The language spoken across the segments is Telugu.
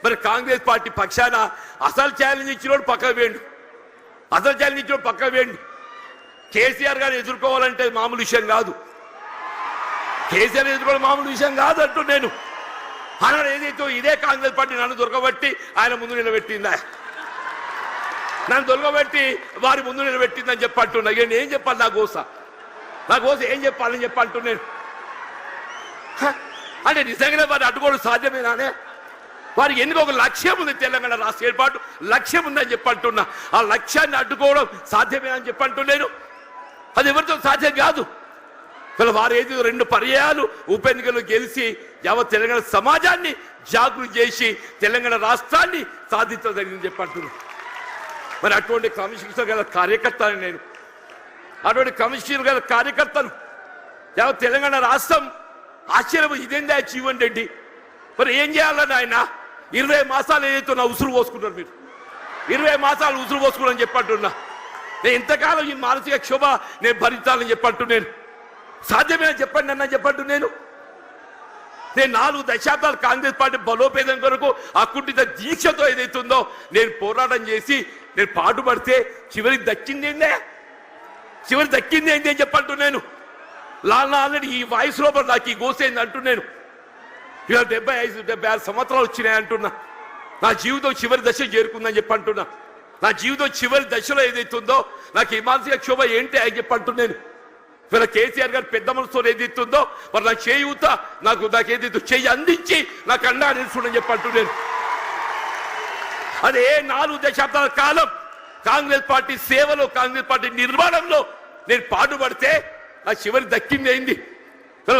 మరి కాంగ్రెస్ పార్టీ పక్షాన అసలు ఛాలెంజ్ ఇచ్చినోడు పక్కకు వేయండి, అసలు ఛాలెంజ్ ఇచ్చినోడు పక్కకు వేయండి. కేసీఆర్ గారిని ఎదుర్కోవాలంటే మామూలు విషయం కాదు, కేసీఆర్ ఎదుర్కోవడం మామూలు విషయం కాదు అంటూ నేను అన్నాడు. ఏదైతే ఇదే కాంగ్రెస్ పార్టీ నన్ను దొరకబట్టి ఆయన ముందు నిలబెట్టిందా, నన్ను దొరకబెట్టి వారి ముందు నిలబెట్టిందని చెప్పంటున్నా. ఇక ఏం చెప్పాలి, నా గోస ఏం చెప్పాలని చెప్పంటున్నాను. అంటే నిజంగానే వారిని అడ్డుకోవడం సాధ్యమేనానే? వారికి ఎందుకు ఒక లక్ష్యం ఉంది, తెలంగాణ రాష్ట్ర ఏర్పాటు లక్ష్యం ఉందని చెప్పంటున్నా. ఆ లక్ష్యాన్ని అడ్డుకోవడం సాధ్యమేనని చెప్పంటున్నాను. అది ఎవరితో సాధ్యం కాదు. వారు ఏది 2 పర్యాయాలు ఉప ఎన్నికలు గెలిచి యావత్ తెలంగాణ సమాజాన్ని జాగృతి చేసి తెలంగాణ రాష్ట్రాన్ని సాధించదగిందని చెప్పంటున్నాను. మరి అటువంటి క్రమశిక్షణ గల కార్యకర్తను నేను, అటువంటి క్రమశిక్షణ గల కార్యకర్తను యావత్ తెలంగాణ రాష్ట్రం ఆశ్చర్యం. ఇదేందా జీవన్ రెడ్డి, మరి ఏం చేయాలని ఆయన 20 మాసాలు ఏదైతే నా ఉసురు పోసుకుంటారు మీరు, 20 మాసాలు ఉసురు పోసుకున్నాను చెప్పంటున్నా. నేను ఇంతకాలం ఈ మానసిక క్షోభ నేను భరించాలని చెప్పంటున్నాను. సాధ్యమేనా చెప్పండి అన్న చెప్పంటు. నేను 4 దశాబ్దాలు కాంగ్రెస్ పార్టీ బలోపేతం కొరకు అకుంఠిత దీక్షతో ఏదైతుందో నేను పోరాటం చేసి నేను పాటుపడితే చివరికి దక్కింది ఏంటి అని చెప్పంటు. నేను ఆల్రెడీ ఈ వాయిస్ లోపల నాకు ఈ గోసేంది అంటూ నేను ఇవాళ 75-76 సంవత్సరాలు వచ్చినాయి అంటున్నా. నా జీవితం చివరి దశ చేరుకుందని చెప్పంటున్నా. నా జీవితం చివరి దశలో ఏదైతుందో నాకు ఈ మానసిక క్షోభ ఏంటి అని చెప్పంటు. నేను ఇవాళ కేసీఆర్ గారు పెద్ద మనసుతో ఏదైతుందో మరి నా చేయూత నాకేదైతే చెయ్యి అందించి నాకు అండా నిలుచుండని చెప్పంటు. నేను అదే 4 దశాబ్దాల కాలం కాంగ్రెస్ పార్టీ సేవలో, కాంగ్రెస్ పార్టీ నిర్మాణంలో నేను పాటుపడితే నా చివరి దక్కింది అయింది.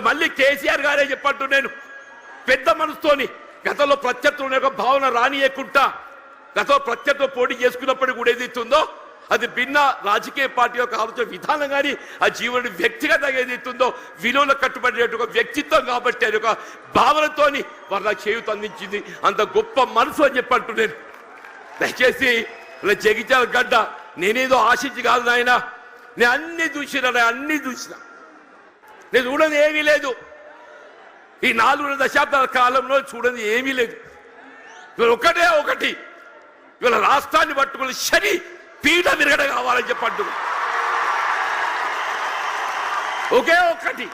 మళ్ళీ కేసీఆర్ గారే చెప్పంటు. నేను పెద్ద మనసుతోని గతంలో ప్రత్యర్థులు ఒక భావన రానియకుండా గతంలో ప్రత్యర్థులు పోటీ చేసుకున్నప్పుడు కూడా ఏదైతుందో అది భిన్న రాజకీయ పార్టీ యొక్క ఆలోచన విధానం కానీ ఆ జీవన వ్యక్తిగతంగా ఏదైతుందో విలువలు కట్టుబడే ఒక వ్యక్తిత్వం కాబట్టి అది ఒక భావనతోని వారు నాకు చేయూత అందించింది. అంత గొప్ప మనసు అని చెప్పంటు. నేను దయచేసి ఇలా జగిత్యాల గడ్డ నేనేదో ఆశించి కాదు నాయన, నేను అన్ని చూసిన నేను చూడని ఏమీ లేదు. ఈ 4 దశాబ్దాల కాలంలో చూడని ఏమీ లేదు. ఇవాళ ఒకటి ఇవాళ రాష్ట్రాన్ని పట్టుకుని శని పీఠ విరగడ కావాలని చెప్పంటు. ఒకే ఒక్కటి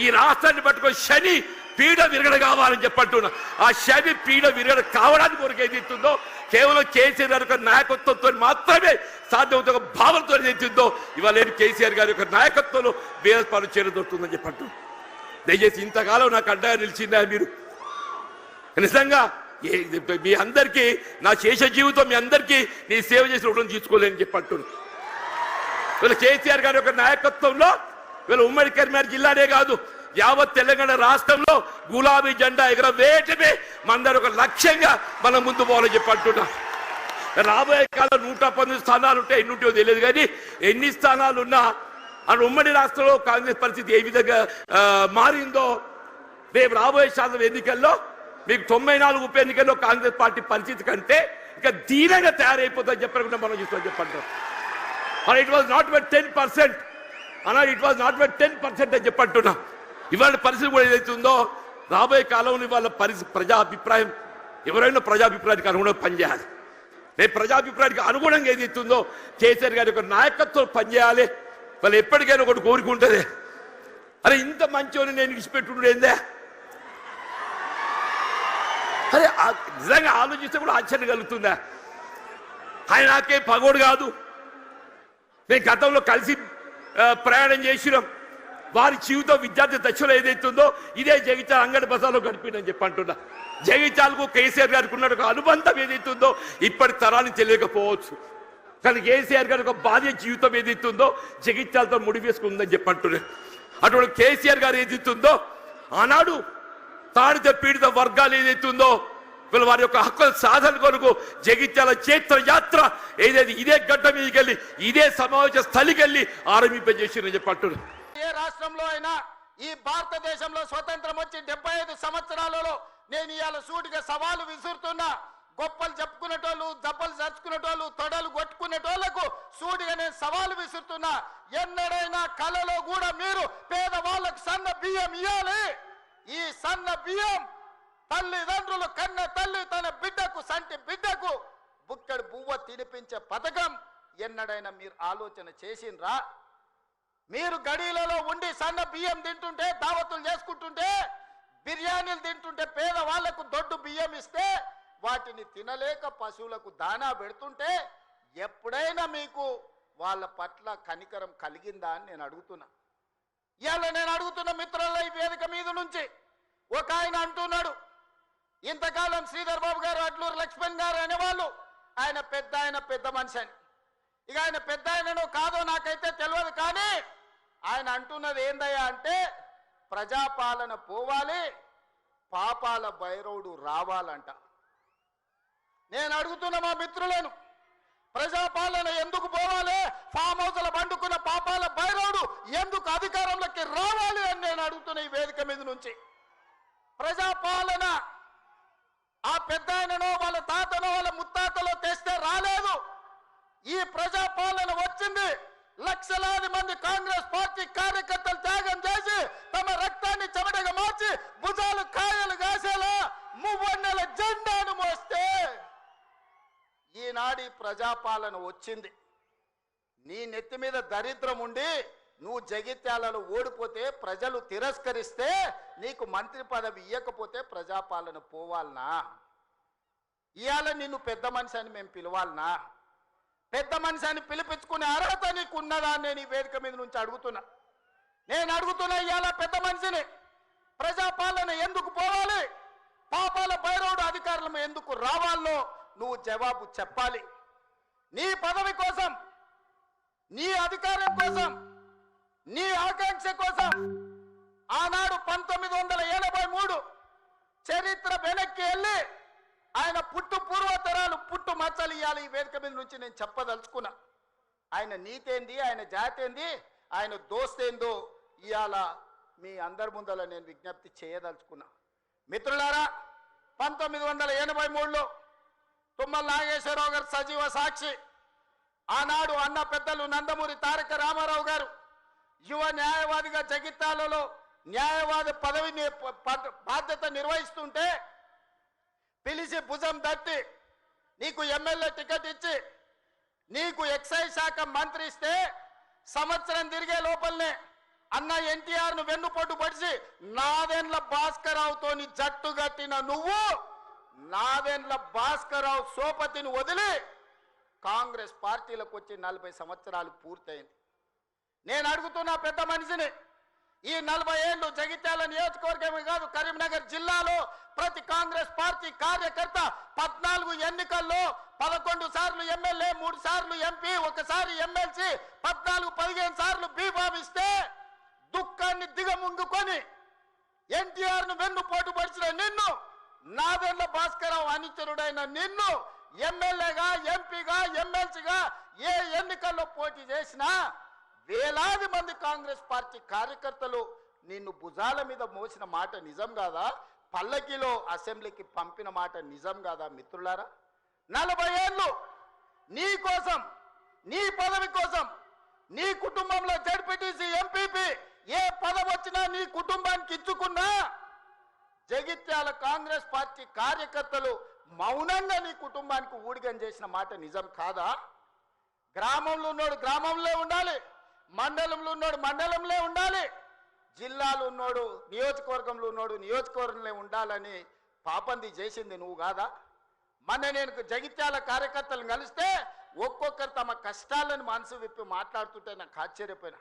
ఈ రాష్ట్రాన్ని పట్టుకొని శని పీఠ విరగడ కావాలని చెప్పంటున్నా. ఆ శని పీఠ విరగడ కావడానికి కొరకు ఏదైతుందో కేవలం కేసీఆర్ గారి యొక్క నాయకత్వంతో మాత్రమే సాధ్యమవుతుంది. ఒక భావనతో ఏదైతుందో ఇవాళ నేను కేసీఆర్ గారి యొక్క నాయకత్వంలో బీఆర్ఎస్ చేరదొరుకుతుందని చెప్పంటు. దయచేసి ఇంతకాలం నాకు అడ్డగా నిలిచిందా మీరు? నిజంగా మీ అందరికీ నా శేష జీవితం మీ అందరికీ నీ సేవ చేసి రుణం తీసుకోలేని చెప్పంటున్నాను. వీళ్ళ కేసీఆర్ గారి యొక్క నాయకత్వంలో వీళ్ళ ఉమ్మడి కరీంనగర్ జిల్లానే కాదు యావత్ తెలంగాణ రాష్ట్రంలో గులాబీ జెండా ఎగరవేయటమే మనందరూ ఒక లక్ష్యంగా మనం ముందు పోవాలని చెప్పంటున్నా. రాబోయే కాలం 119 స్థానాలు ఉంటాయి, ఎన్ని ఉంటాయో తెలియదు కానీ ఎన్ని స్థానాలు ఉన్నా అని ఉమ్మడి రాష్ట్రంలో కాంగ్రెస్ పరిస్థితి ఏ విధంగా మారిందో రేపు రాబోయే శాసన ఎన్నికల్లో మీకు 94 ఉప ఎన్నికల్లో కాంగ్రెస్ పార్టీ పరిస్థితి కంటే ఇంకా దీనంగా తయారైపోతుందని చెప్పకుండా మనం చూస్తామని చెప్పంటాం. ఇట్ వాజ్ నాట్ బట్ 10% అన్నాడు, ఇట్ వాజ్ నాట్ బట్ 10% అని చెప్పంటున్నా. ఇవాళ పరిస్థితి కూడా ఏదైతుందో రాబోయే కాలంలో ఇవాళ ప్రజా అభిప్రాయం ఎవరైనా ప్రజాభిప్రాయానికి అనుగుణంగా పనిచేయాలి. రేపు ప్రజాభిప్రాయానికి అనుగుణంగా ఏదైతుందో కేసీఆర్ గారి యొక్క నాయకత్వం పనిచేయాలి. వాళ్ళు ఎప్పటికైనా ఒకటి కోరుకుంటుంది, అరే ఇంత మంచిని నేను విడిచిపెట్టుండేందే. అరే నిజంగా ఆలోచిస్తే కూడా ఆశ్చర్యం కలుగుతుందా? ఆయన నాకే పగోడు కాదు, నేను గతంలో కలిసి ప్రయాణం చేసినాం. వారి జీవితం విద్యార్థి దశలో ఏదైతుందో ఇదే జగిత్యాల అంగడి బజార్లో గడిపిందని చెప్పంటున్నా. జగిత్యాలకు కేసీఆర్ గారికి ఉన్న ఒక అనుబంధం ఏదైతుందో ఇప్పటి తరాన్ని తెలియకపోవచ్చు, కానీ కేసీఆర్ గారి ఒక బాల్య జీవితం ఏదైతుందో జగిత్యాలతో ముడివేసుకుందని చెప్పంటున్నా. అటువంటి కేసీఆర్ గారు ఏదైతుందో ఆనాడు తాడిత పీడిత వర్గాలు ఏదైతుందో వీళ్ళ వారి యొక్క హక్కుల సాధన కొరకు జగిత్యాల చైత్ర యాత్ర ఏదైతే ఇదే గడ్డ మీదకి వెళ్ళి ఇదే సమావేశ స్థలికి వెళ్ళి ఆరంభింపజేసిందని చెప్పంటున్నారు. ఏ రాష్ట్రంలో అయినా ఈ భారతదేశంలో స్వతంత్రం వచ్చి 75 సంవత్సరాలలో నేను ఇవాళ సూటిగా సవాలు విసురుతున్నా. గొప్పలు చెప్పుకునేటోళ్ళు, దెబ్బలు చర్చుకునేటోళ్ళు, తొడలు కొట్టుకునేటోళ్లకు సూటిగా నేను సవాలు విసురుతున్నా. ఎన్నడైనా కళలో కూడా మీరు పేదవాళ్ళకు సన్న బియ్యం ఇవ్వాలి. ఈ సన్న బియ్యం తల్లిదండ్రులు కన్న తల్లి తన బిడ్డకు కంటి బిడ్డకు బుక్కడి బువ్వ తినిపించే పథకం ఎన్నడైనా మీరు ఆలోచన చేసిండ్రా? మీరు గడీలలో ఉండి సన్న బియ్యం తింటుంటే, దావతులు చేసుకుంటుంటే, బిర్యానీలు తింటుంటే, పేదవాళ్లకు దొడ్డు బియ్యం ఇస్తే వాటిని తినలేక పశువులకు దానా పెడుతుంటే ఎప్పుడైనా మీకు వాళ్ళ పట్ల కనికరం కలిగిందా అని నేను అడుగుతున్నా. ఇవాళ నేను అడుగుతున్న మిత్రుల ఈ వేదిక మీద నుంచి ఒక ఆయన అంటున్నాడు, ఇంతకాలం శ్రీధర్ బాబు గారు, అడ్లూరు లక్ష్మణ్ గారు అనేవాళ్ళు ఆయన పెద్ద మనిషి అని. ఇక ఆయన పెద్ద ఆయననో కాదో నాకైతే తెలియదు, కానీ ఆయన అంటున్నది ఏందయ్యా అంటే ప్రజాపాలన పోవాలి, పాపాల భైరవుడు రావాలంట. నేను అడుగుతున్న మా మిత్రులను, ప్రజాపాలన ఎందుకు పోవాలి? ఫామ్ హౌస్ల పండుకున్న పాపాల భైరవుడు ఎందుకు అధికారంలోకి రావాలి అని నేను అడుగుతున్న ఈ వేదిక మీద నుంచి. ప్రజాపాలన ఆ పెద్ద ఆయననో వాళ్ళ తాతనో వాళ్ళ ముత్తాతలో తెస్తే రాలేదు. ఈ ప్రజాపాలన వచ్చింది లక్షలాది మంది కాంగ్రెస్ పార్టీ కార్యకర్తలు త్యాగం చేసి తమ రక్తాన్ని చెమటగా మార్చి భుజాలు కాయలు కాసేలా మువ్వన్నెల జెండాను మోస్తే ఈనాడు ప్రజాపాలన వచ్చింది. నీ నెత్తి మీద దరిద్రం ఉండి నువ్వు జగిత్యాలలో ఓడిపోతే, ప్రజలు తిరస్కరిస్తే, నీకు మంత్రి పదవి ఇవ్వకపోతే ప్రజాపాలన పోవాలనా? ఇవాళ నిన్ను పెద్ద మనిషి అని మేము పిలవాలనా? పెద్ద మనిషి అని పిలిపించుకునే అర్హత నీకు ఉన్నదా అని నేను ఈ వేదిక మీద నుంచి అడుగుతున్నా. నేను అడుగుతున్నా, ఇవాళ పెద్ద మనిషిని ప్రజాపాలన ఎందుకు పోవాలి, పాపాల భైరవుడు అధికారులు ఎందుకు రావాలో నువ్వు జవాబు చెప్పాలి. నీ పదవి కోసం, నీ అధికారం కోసం, నీ ఆకాంక్ష కోసం ఆనాడు 1983 చరిత్ర వెనక్కి వెళ్ళి ఆయన పుట్టు పూర్వతరాలు పుట్టు మచ్చలు ఇవ్వాలి. ఈ వేదిక మీద నుంచి నేను చెప్పదలుచుకున్నా. ఆయన నీతేంది, ఆయన జాతేంది, ఆయన దోస్తేందో ఇవాళ మీ అందరి ముందర నేను విజ్ఞప్తి చేయదలుచుకున్నా. మిత్రులారా, 1983లో తుమ్మల నాగేశ్వరరావు గారు సజీవ సాక్షి. ఆనాడు అన్న పెద్దలు నందమూరి తారక రామారావు గారు యువ న్యాయవాదిగా జగిత్యాలలో న్యాయవాది పదవిని బాధ్యత నిర్వహిస్తుంటే పిలిచి భుజం తట్టి నీకు ఎమ్మెల్యే టికెట్ ఇచ్చి నీకు ఎక్సైజ్ శాఖ మంత్రి ఇస్తే సంవత్సరం తిరిగే లోపలనే అన్న ఎన్టీఆర్ను వెన్నుపోటు పడిచి నాదెండ్ల భాస్కరరావుతోని జట్టు కట్టిన నువ్వు నాదెండ్ల భాస్కరరావు సోపతిని వదిలి కాంగ్రెస్ పార్టీలకు వచ్చి 40 సంవత్సరాలు పూర్తయింది. నేను అడుగుతున్నా పెద్ద మనిషిని, ఈ 40 ఏళ్ళు జగిత్యాల నియోజకవర్గమే కాదు కరీంనగర్ జిల్లాలో ప్రతి కాంగ్రెస్ పార్టీ కార్యకర్త 14 ఎన్నికల్లో 11 సార్లు ఎమ్మెల్యే, 3 సార్లు ఎంపీ, 1 సారి ఎమ్మెల్సీ, 14-15 సార్లు బీభావిస్తే దుఃఖాన్ని దిగముంగుకొని ఎన్టీఆర్ను వెన్నుపోటు పడిచిన నిన్ను, నాదెండ్ల భాస్కరరావు అనుచరుడైన నిన్ను ఎమ్మెల్యేగా, ఎంపీగా, ఎమ్మెల్సీగా ఏ ఎన్నికల్లో పోటీ చేసినా వేలాది మంది కాంగ్రెస్ పార్టీ కార్యకర్తలు నిన్ను భుజాల మీద మోసిన మాట నిజం కాదా? పల్లకిలో అసెంబ్లీకి పంపిన మాట నిజం కాదా? మిత్రులారా, 40 ఏళ్ళు నీ కోసం, నీ పదవి కోసం, నీ కుటుంబంలో జడ్పీటీసీ, ఎంపీపీ ఏ పదవి వచ్చినా నీ కుటుంబానికి ఇచ్చుకున్నా జగిత్యాల కాంగ్రెస్ పార్టీ కార్యకర్తలు మౌనంగా నీ కుటుంబానికి ఊడిగం చేసిన మాట నిజం కాదా? గ్రామంలో ఉన్నోడు గ్రామంలో ఉండాలి, మండలంలో ఉన్నోడు మండలంలో ఉండాలి, జిల్లాలో ఉన్నోడు నియోజకవర్గంలో ఉన్నోడు నియోజకవర్గంలో ఉండాలని పాపంది చేసింది నువ్వు కాదా? మొన్న నేను జగిత్యాల కార్యకర్తలను కలిస్తే ఒక్కొక్కరు తమ కష్టాలను మనసు విప్పి మాట్లాడుతుంటే నాకు ఆశ్చర్యపోయినా.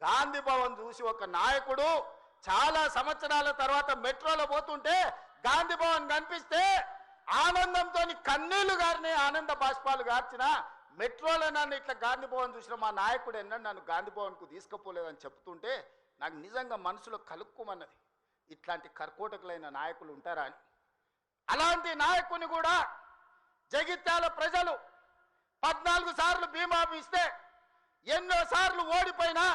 గాంధీ భవన్ చూసి ఒక నాయకుడు చాలా సంవత్సరాల తర్వాత మెట్రోలో పోతుంటే గాంధీ భవన్ కనిపిస్తే ఆనందంతో కన్నీళ్లు గారిని, ఆనంద బాష్పాలు గార్చిన మెట్రోలో నన్ను ఇట్లా గాంధీ భవన్ చూసిన మా నాయకుడు ఎన్నడూ నన్ను గాంధీ భవన్కు తీసుకుపోలేదని చెప్తుంటే నాకు నిజంగా మనసులో కలుక్కుమన్నది. ఇట్లాంటి కర్కోటకులైన నాయకులు ఉంటారా అని. అలాంటి నాయకుని కూడా జగిత్యాల ప్రజలు 14 సార్లు బీమా ఇస్తే ఎన్నో సార్లు ఓడిపోయినా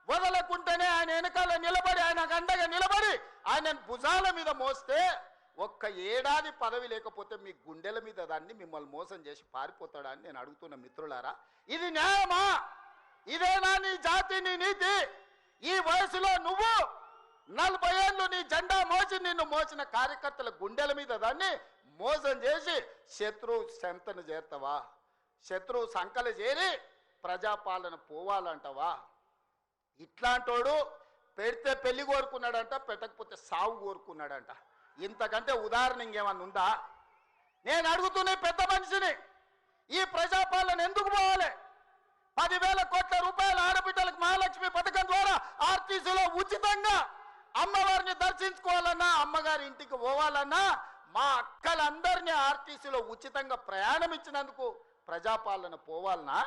వదలకుంటేనే ఆయన వెనకాల నిలబడి, ఆయన అండగా నిలబడి ఆయన భుజాల మీద మోస్తే ఒక్క ఏడాది పదవి లేకపోతే మీ గుండెల మీద దాన్ని మిమ్మల్ని మోసం చేసి పారిపోతాడా అని నేను అడుగుతున్న మిత్రులారా. ఇది న్యాయమా? ఇదేనా నీ జాతి, నీ నీతి? ఈ వయసులో నువ్వు 40 ఏళ్ళు నీ జెండా మోసి నిన్ను మోసిన కార్యకర్తల గుండెల మీద దాన్ని మోసం చేసి శత్రువు చెంతను చేరుతావా? శత్రువు సంకలు చేరి ప్రజాపాలన పోవాలంటావా? ఇట్లాంటోడు పెడితే పెళ్లి కోరుకున్నాడంట, పెట్టకపోతే సావు కోరుకున్నాడంట. ఇంతకంటే ఉదాహరణ ఇంకేమన్నా ఉందా? నేను అడుగుతున్న పెద్ద మనిషిని, ఈ ప్రజాపాలన ఎందుకు పోవాలి? 10,000 కోట్ల రూపాయల ఆడబిడ్డలకు మహాలక్ష్మి పథకం ద్వారా ఆర్టీసీలో ఉచితంగా అమ్మవారిని దర్శించుకోవాలన్నా, అమ్మగారి ఇంటికి పోవాలన్నా, మా అక్కలందరినీ ఆర్టీసీలో ఉచితంగా ప్రయాణం ఇచ్చినందుకు ప్రజాపాలన పోవాలనా?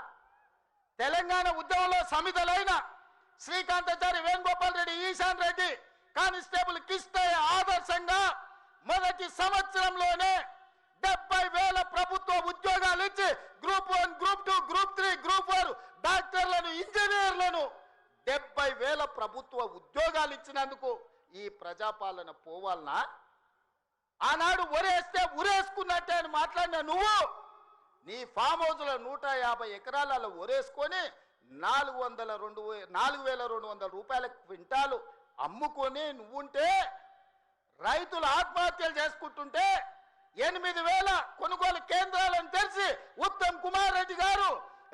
తెలంగాణ ఉద్యమంలో సమితలైన శ్రీకాంతాచారి, వేణుగోపాల్ రెడ్డి, ఈశాన్ రెడ్డి, కానిస్టేబుల్ కిష్టయ్య ఆదర్శంగా మొదటి సంవత్సరంలోనే 70,000 ప్రభుత్వ ఉద్యోగాలు ఇచ్చి గ్రూప్ 1, గ్రూప్ 2, గ్రూప్ 3, గ్రూప్ 4 డాక్టర్లను, ఇంజనీర్లను 70,000 ప్రభుత్వ ఉద్యోగాలు ఇచ్చినందుకు ఈ ప్రజాపాలన పోవాలనా? ఆనాడు ఒరేస్తే ఉరేసుకున్నట్టే అని మాట్లాడిన నువ్వు నీ ఫామ్ హౌస్లో 150 ఎకరాలలో ఒరేసుకొని 4,200 రూపాయల క్వింటాలు అమ్ముకొని నువ్వుంటే, రైతులు ఆత్మహత్యలు చేసుకుంటుంటే 8,000 కొనుగోలు కేంద్రాలను తెరిచి ఉత్తమ్ కుమార్ రెడ్డి గారు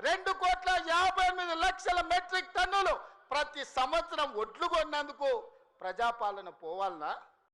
2,58,00,000 మెట్రిక్ టన్నులు ప్రతి సంవత్సరం ఒడ్లు కొన్నందుకు ప్రజాపాలన పోవాలనా?